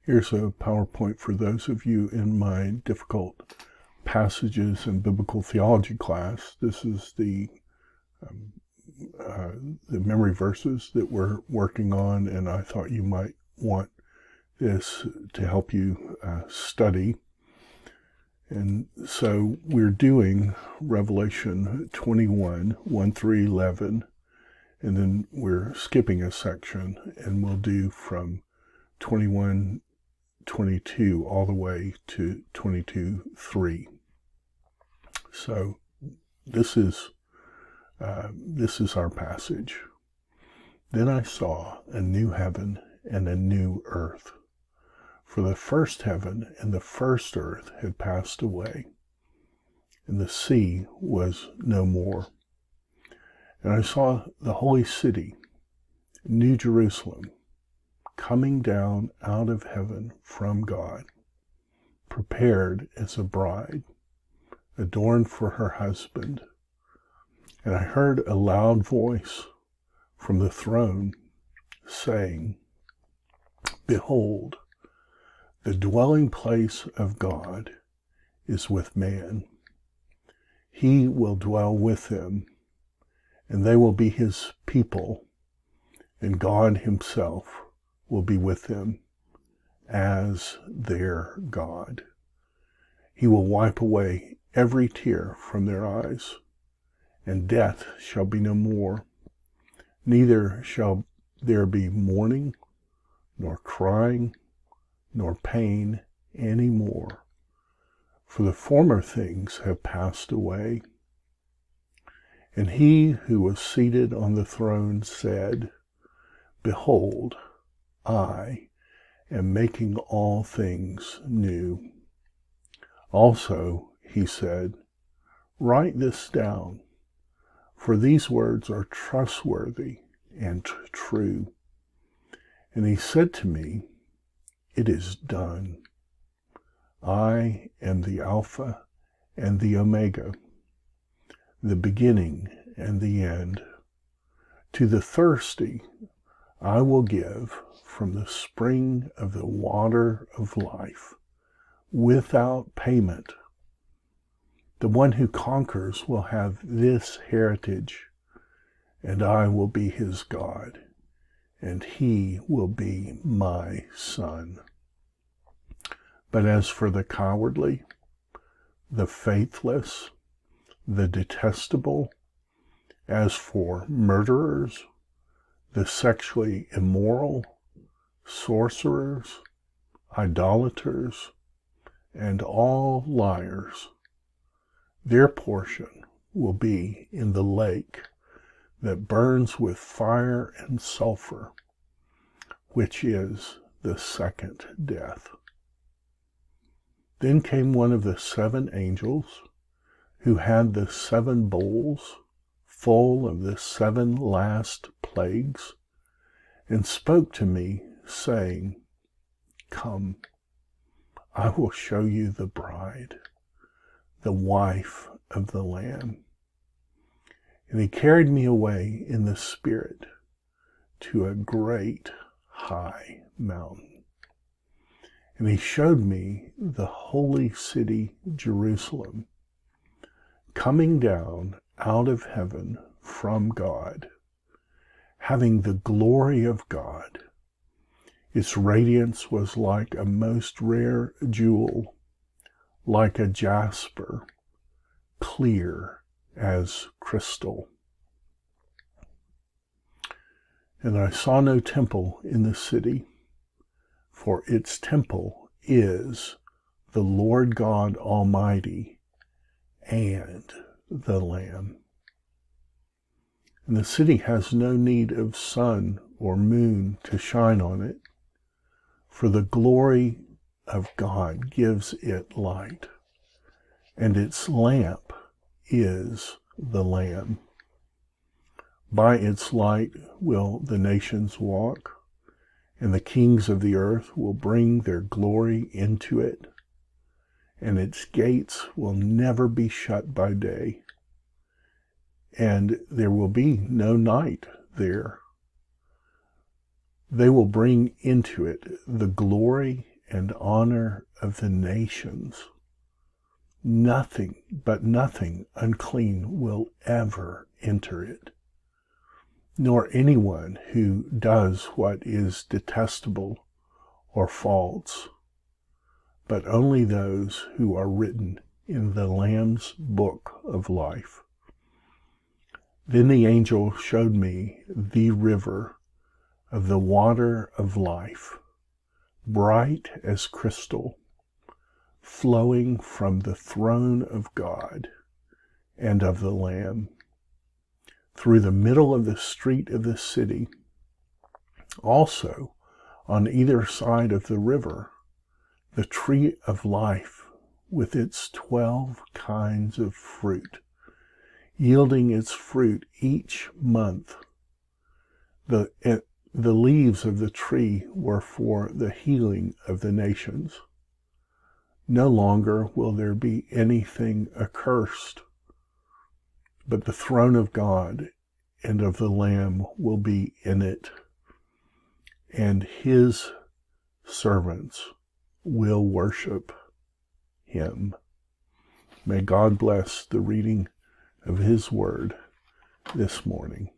Here's a PowerPoint for those of you in my difficult passages in biblical theology class. This is the memory verses that we're working on, and I thought you might want this to help you study. And so we're doing Revelation 21, 1 through 11, and then we're skipping a section, and we'll do from 21, 22 all the way to 22:3. So this is our passage. Then I saw a new heaven and a new earth, for the first heaven and the first earth had passed away, and the sea was no more. And I saw the holy city, New Jerusalem, coming down out of heaven from God, prepared as a bride, adorned for her husband. And I heard a loud voice from the throne saying, "Behold, the dwelling place of God is with man. He will dwell with them, and they will be his people, and God himself will be with them as their God. He will wipe away every tear from their eyes, and death shall be no more. Neither shall there be mourning, nor crying, nor pain any more, for the former things have passed away." And he who was seated on the throne said, "Behold, I am making all things new." Also he said, "Write this down, for these words are trustworthy and true." And he said to me, "It is done. I am the Alpha and the Omega, the beginning and the end. To the thirsty I will give from the spring of the water of life, without payment. The one who conquers will have this heritage, and I will be his God, and he will be my son. But as for the cowardly, the faithless, the detestable, as for murderers, the sexually immoral, sorcerers, idolaters, and all liars, their portion will be in the lake that burns with fire and sulfur, which is the second death." Then came one of the 7 angels who had the 7 bowls full of the 7 last plagues, and spoke to me, saying, "Come, I will show you the bride, the wife of the Lamb." And he carried me away in the Spirit to a great high mountain. And he showed me the holy city, Jerusalem, coming down out of heaven from God, having the glory of God. Its radiance was like a most rare jewel, like a jasper, clear as crystal. And I saw no temple in the city, for its temple is the Lord God Almighty and the Lamb. And the city has no need of sun or moon to shine on it, for the glory of God gives it light, and its lamp is the Lamb. By its light will the nations walk, and the kings of the earth will bring their glory into it, and its gates will never be shut by day, and there will be no night there. They will bring into it the glory and honor of the nations. Nothing unclean will ever enter it, nor anyone who does what is detestable or false, but only those who are written in the Lamb's book of life. Then the angel showed me the river of the water of life, bright as crystal, flowing from the throne of God and of the Lamb, through the middle of the street of the city. Also, on either side of the river, the tree of life with its 12 kinds of fruit, yielding its fruit each month. The leaves of the tree were for the healing of the nations. No longer will there be anything accursed, but the throne of God and of the Lamb will be in it, and his servants will worship him. May God bless the reading of his word this morning.